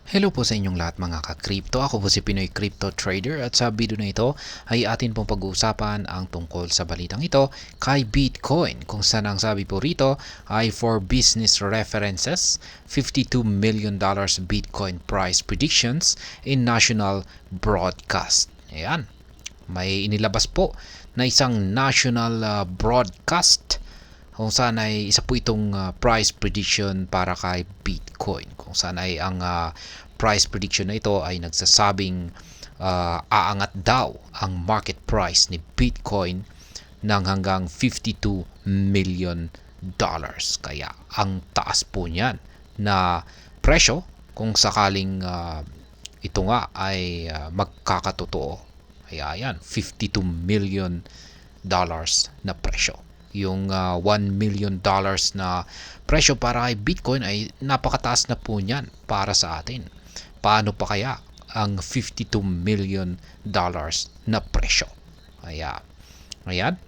Hello po sa inyong lahat mga ka-crypto. Ako po si Pinoy Crypto Trader at sa video na ito ay atin pong pag-uusapan ang tungkol sa balitang ito kay Bitcoin, kung saan ang sabi po rito ay for business references, $52 million Bitcoin price predictions in national broadcast. Ayan, may inilabas po na isang national broadcast kung saan ay isa po itong price prediction para kay Bitcoin, kung saan ay ang price prediction na ito ay nagsasabing aangat daw ang market price ni Bitcoin ng hanggang $52 million. Kaya ang taas po niyan na presyo kung sakaling ito nga ay magkakatotoo. Kaya yan, $52 million na presyo. Yung $1 million na presyo para kay Bitcoin ay napakataas na po niyan para sa atin. Paano pa kaya ang $52 million na presyo? Kaya, ayan,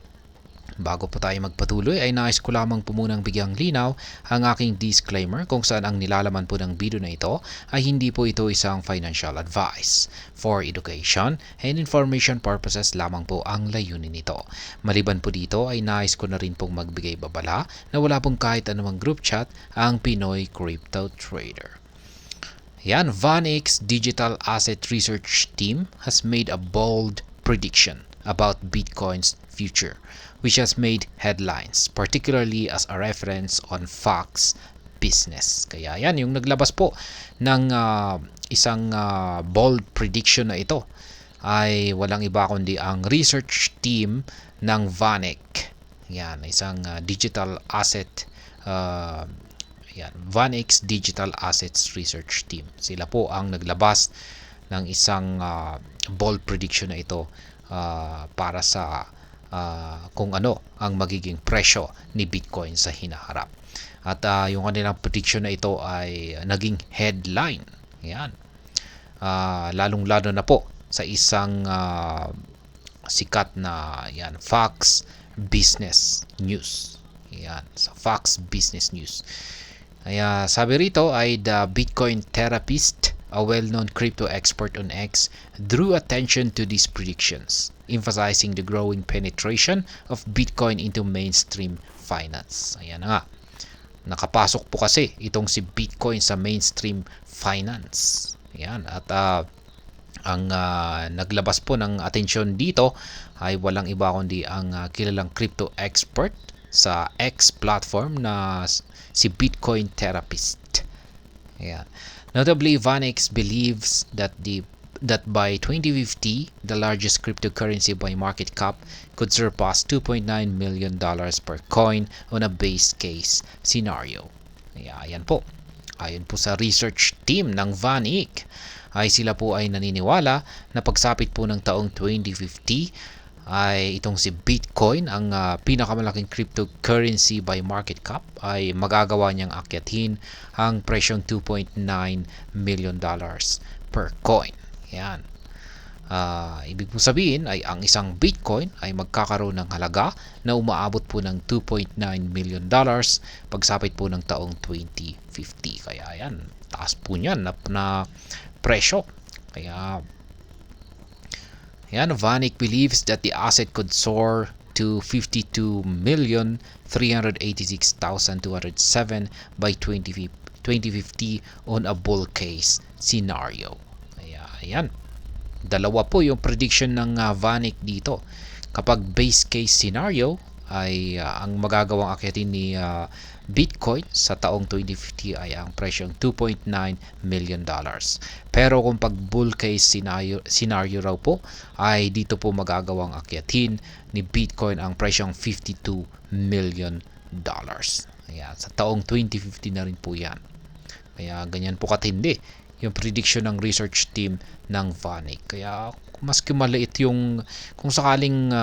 bago po tayo magpatuloy ay nais ko lamang po munang bigyang linaw ang aking disclaimer kung saan ang nilalaman po ng video na ito ay hindi po ito isang financial advice. For education and information purposes lamang po ang layunin nito. Maliban po dito ay nais ko na rin pong magbigay babala na wala pong kahit anumang group chat ang Pinoy Crypto Trader. Yan, VanEck Digital Asset Research Team has made a bold prediction about Bitcoin's future, which has made headlines, particularly as a reference on Fox Business. Kaya yan, yung naglabas po ng isang bold prediction na ito ay walang iba kundi ang research team ng VanEck. Yan, isang digital asset yan, VanEck Digital Assets Research Team. Sila po ang naglabas ng isang bold prediction na ito para sa kung ano ang magiging presyo ni Bitcoin sa hinaharap. At yung kanilang prediction na ito ay naging headline. Yan. Lalong-lalo na po sa isang sikat na yan, Fox Business News. Yan, sa Fox Business News. Kaya sabi rito ay the Bitcoin therapist, a well-known crypto expert on X, drew attention to these predictions, emphasizing the growing penetration of Bitcoin into mainstream finance. Ayan na nga. Nakapasok po kasi itong si Bitcoin sa mainstream finance. Ayan. At ang naglabas po ng atensyon dito ay walang iba kundi ang kilalang crypto expert sa X platform na si Bitcoin therapist. Yeah. Notably, VanEck believes that by 2050, the largest cryptocurrency by market cap could surpass $2.9 million per coin on a base case scenario. Ayan po. Ayon po sa research team ng VanEck, ay sila po ay naniniwala na pagsapit po ng taong 2050 ay itong si Bitcoin, ang pinakamalaking cryptocurrency by market cap, ay magagawa niyang akyatin ang presyong $2.9 million per coin. Yan. Ibig po sabihin ay ang isang Bitcoin ay magkakaroon ng halaga na umaabot po ng $2.9 million pagsapit po ng taong 2050. Kaya yan, taas po niyan na presyo. Kaya yan, VanEck believes that the asset could soar to 52,386,207 by 2050 on a bull case scenario. Kaya yan, dalawa po yung prediction ng VanEck dito. Kapag base case scenario ay ang magagawang akyatin ni Bitcoin sa taong 2050 ay ang presyong $2.9 million. Pero kung pag bull case scenario raw po, ay dito po magagawang akyatin ni Bitcoin ang presyong $52 million. Ayan, sa taong 2050 na rin po yan. Kaya ganyan po katindi yung prediction ng research team ng VanEck. Kaya maski maliit yung kung sakaling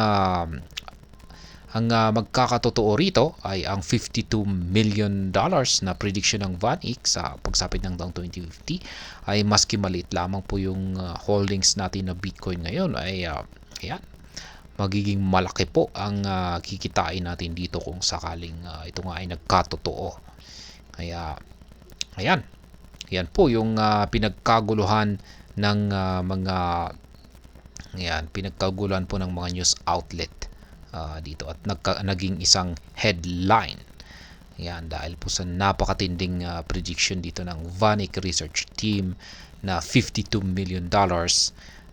ang magkakatotoo rito ay ang $52 million na prediction ng VanEck sa pagsapit ng taong 2050 ay maski maliit lamang po yung holdings natin na Bitcoin ngayon ay ayan, magiging malaki po ang kikitain natin dito kung sakaling ito nga ay nagkatotoo. Kaya ayan, Yan po yung pinagkaguluhan ng mga pinagkaguluhan po ng mga news outlet dito at naging isang headline. Yan, dahil po sa napakatinding prediction dito ng Vanik Research Team na $52 million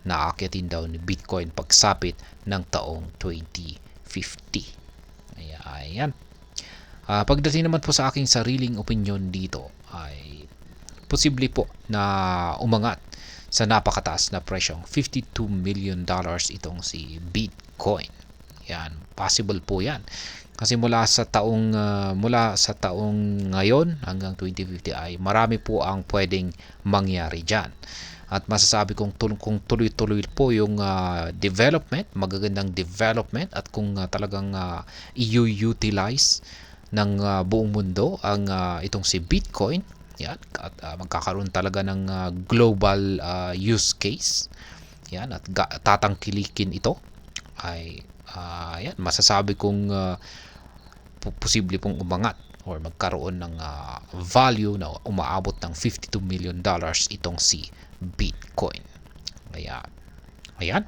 na aakitin daw ni Bitcoin pagsapit ng taong 2050. Ayan. Pagdating naman po sa aking sariling opinion dito ay posible po na umangat sa napakataas na presyong $52 million itong si Bitcoin. Yan, possible po yan. Kasi mula sa taong ngayon hanggang 2050 ay marami po ang pwedeng mangyari diyan. At masasabi kong kung tuloy-tuloy po yung development, magagandang development at kung talagang i-utilize ng buong mundo ang itong si Bitcoin, yan, at magkakaroon talaga ng global use case. Yan, at tatangkilikin ito ay yan, masasabi kong posible pong umangat or magkaroon ng value na umaabot ng $52 million itong si Bitcoin. Kaya, ayan.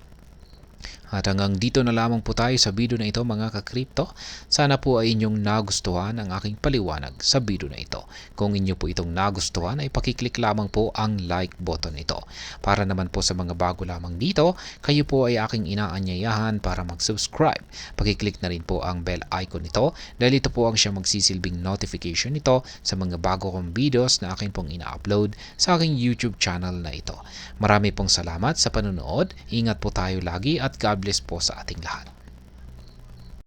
At hanggang dito na lamang po tayo sa video na ito mga ka-crypto. Sana po ay inyong nagustuhan ang aking paliwanag sa video na ito. Kung inyo po itong nagustuhan ay pakiclick lamang po ang like button nito. Para naman po sa mga bago lamang dito, kayo po ay aking inaanyayahan para mag-subscribe. Pakiclick na rin po ang bell icon nito dahil ito po ang siyang magsisilbing notification nito sa mga bago kong videos na akin pong ina-upload sa aking YouTube channel na ito. Marami pong salamat sa panonood. Ingat po tayo lagi at God bless po sa ating lahat.